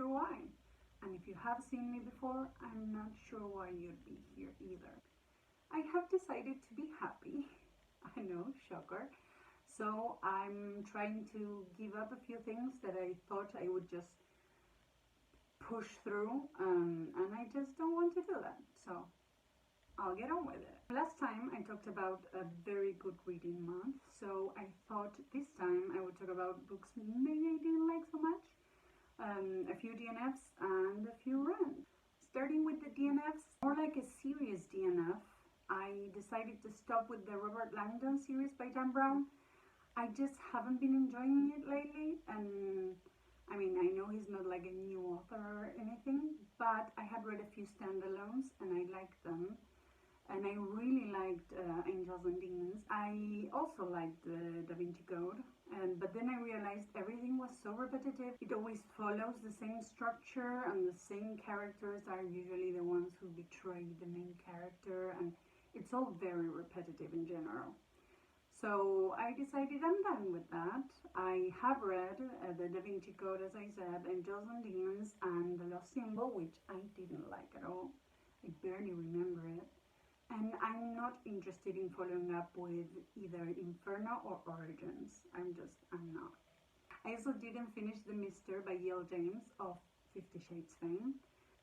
sure why. And if you have seen me before, I'm not sure why you'd be here either. I have decided to be happy. I know, shocker. So I'm trying to give up a few things that I thought I would just push through, and I just don't want to do that. So I'll get on with it. Last time I talked about a very good reading month, so I thought this time I would talk about books maybe I didn't like so much, a few DNFs and a few rants. Starting with the DNFs, more like a serious DNF, I decided to stop with the Robert Langdon series by Dan Brown. I just haven't been enjoying it lately, and I mean, I know he's not like a new author or anything, but I had read a few standalones and I liked them. And I really liked Angels and Demons. I also liked the Da Vinci Code, but then I realized everything was so repetitive. It always follows the same structure, and the same characters are usually the ones who betray the main character, and it's all very repetitive in general. So I decided I'm done with that. I have read the Da Vinci Code, as I said, Angels and Demons, and The Lost Symbol, which I didn't like at all. I barely remember it. And I'm not interested in following up with either Inferno or Origins. I'm not. I also didn't finish The Mister by E.L. James of 50 Shades fame.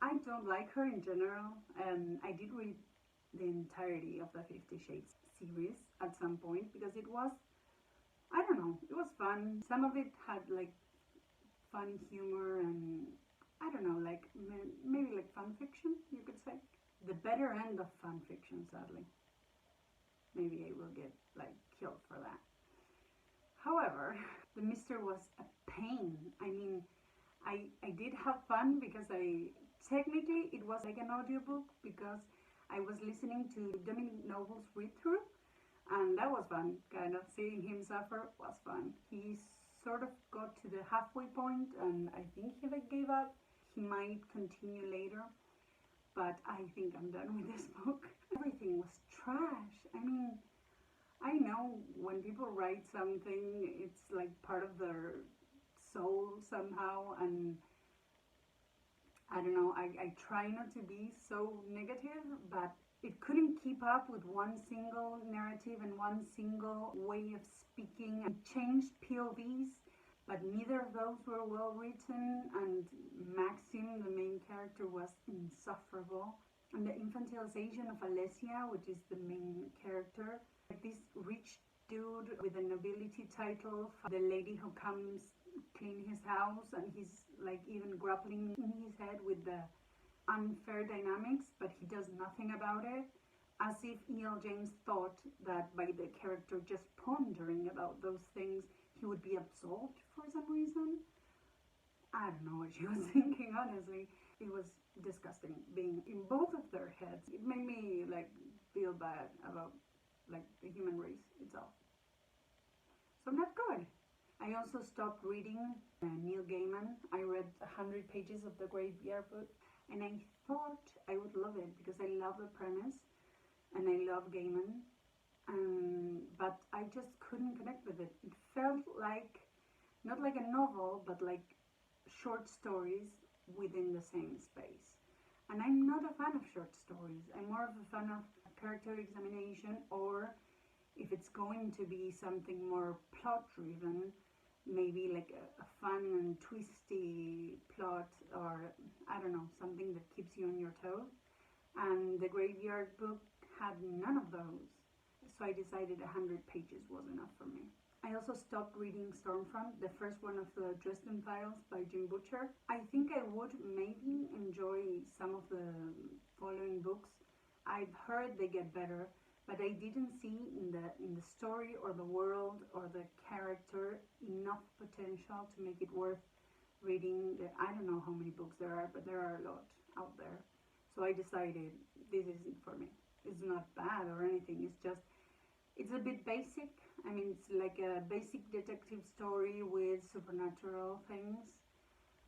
I don't like her in general, and I did read the entirety of the 50 Shades series at some point because it was, I don't know, it was fun. Some of it had like funny humor and I don't know, like maybe like fan fiction, you could say. The better end of fan fiction, sadly. Maybe I will get like killed for that. However, The Mister was a pain. I mean, I did have fun because technically it was like an audiobook because I was listening to Dominic Noble's read-through, and that was fun. Kind of seeing him suffer was fun. He sort of got to the halfway point, and I think he gave up. He might continue later, but I think I'm done with this book. Everything was trash. I mean, I know when people write something, it's like part of their soul somehow, and I don't know, I try not to be so negative, but it couldn't keep up with one single narrative and one single way of speaking. It changed POVs, but neither of those were well written, and Maxim, the main character, was insufferable. And the infantilization of Alessia, which is the main character, like this rich dude with a nobility title, the lady who comes clean his house, and he's like even grappling in his head with the unfair dynamics, but he does nothing about it, as if E.L. James thought that by the character just pondering about those things he would be absolved for some reason. I don't know what she was thinking, honestly. It was disgusting being in both of their heads. It made me like feel bad about like the human race itself. So not good. I also stopped reading Neil Gaiman. I read 100 pages of the Graveyard Book, and I thought I would love it because I love the premise and I love Gaiman, but I just couldn't connect with it. It felt like, not like a novel, but like short stories within the same space. And I'm not a fan of short stories. I'm more of a fan of character examination, or if it's going to be something more plot driven, maybe like a fun and twisty plot, or I don't know, something that keeps you on your toes. And the Graveyard Book had none of those, so I decided 100 pages was enough for me. I also stopped reading Stormfront, the first one of the Dresden Files by Jim Butcher. I think I would maybe enjoy some of the following books. I've heard they get better, but I didn't see in the story or the world or the character enough potential to make it worth reading. I don't know how many books there are, but there are a lot out there. So I decided this isn't for me. It's not bad or anything, it's just, it's a bit basic. I mean, it's like a basic detective story with supernatural things.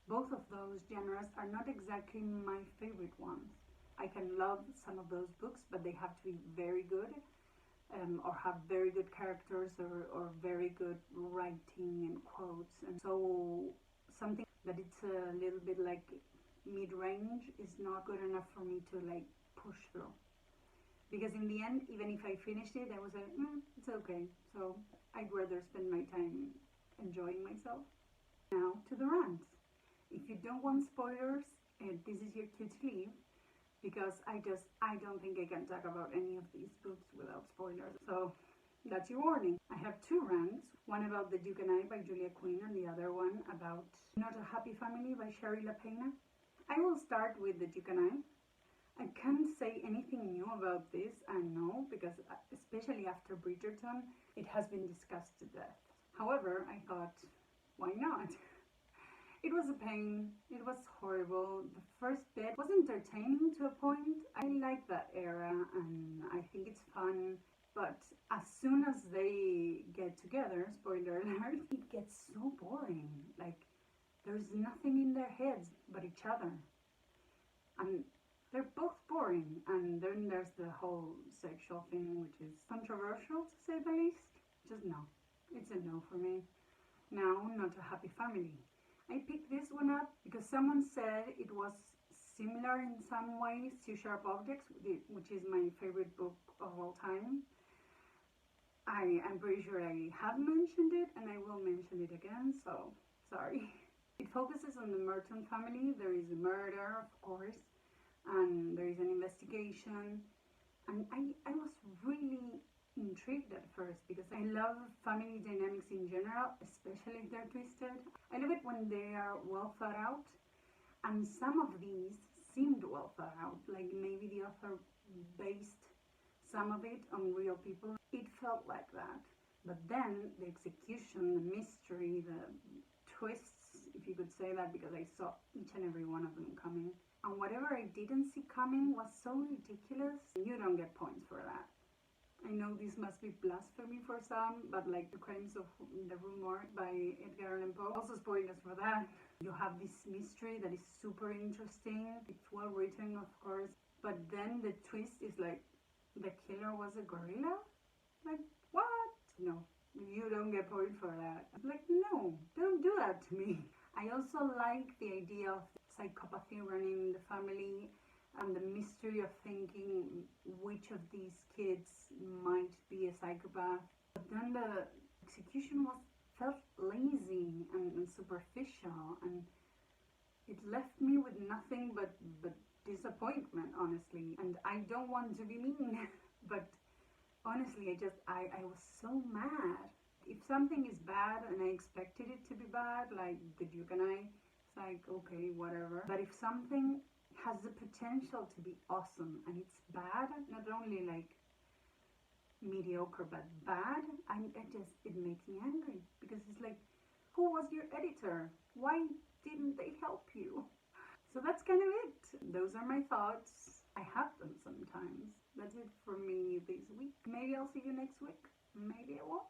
Both of those genres are not exactly my favorite ones. I can love some of those books, but they have to be very good, or have very good characters, or very good writing and quotes. And so something that it's a little bit like mid-range is not good enough for me to like push through. Because in the end, even if I finished it, I was like, it's okay. So I'd rather spend my time enjoying myself. Now to the rants. If you don't want spoilers, this is your cue to leave, because I don't think I can talk about any of these books without spoilers. So that's your warning. I have two rants, one about The Duke and I by Julia Quinn and the other one about Not a Happy Family by Shari Lapena. I will start with The Duke and I can't say anything new about this, I know, because especially after Bridgerton, it has been discussed to death. However, I thought, why not? It was a pain, it was horrible. The first bit was entertaining to a point. I like that era and I think it's fun, but as soon as they get together, spoiler alert, it gets so boring. Like, there's nothing in their heads but each other. And they're both boring. And then there's the whole sexual thing, which is controversial to say the least. Just no. It's a no for me. Now, Not a Happy Family. I picked this one up because someone said it was similar in some ways to Sharp Objects, which is my favorite book of all time. I'm pretty sure I have mentioned it and I will mention it again, so sorry. It focuses on the Merton family. There is a murder, of course, and there is an investigation. And I was really intrigued at first because I love family dynamics in general, especially if they're twisted. I love it when they are well thought out, and some of these seemed well thought out, like maybe the author based some of it on real people. It felt like that. But then the execution, the mystery, the twists, if you could say that, because I saw each and every one of them coming. And whatever I didn't see coming was so ridiculous, you don't get points for that. I know this must be blasphemy for some, but like The Crimes of the Rue Morgue by Edgar Allan Poe, also spoilers for that. You have this mystery that is super interesting. It's well written, of course, but then the twist is like, the killer was a gorilla? Like, what? No, you don't get points for that. Like, no, don't do that to me. I also like the idea of psychopathy running in the family and the mystery of thinking which of these kids might be a psychopath. But then the execution felt lazy and superficial, and it left me with nothing but disappointment, honestly. And I don't want to be mean, but honestly, I was so mad. If something is bad and I expected it to be bad, like The Duke and I, it's like, okay, whatever. But if something has the potential to be awesome and it's bad, not only like mediocre but bad, it makes me angry, because it's like, who was your editor? Why didn't they help you? So that's kind of it. Those are my thoughts. I have them sometimes. That's it for me this week. Maybe I'll see you next week. Maybe I won't.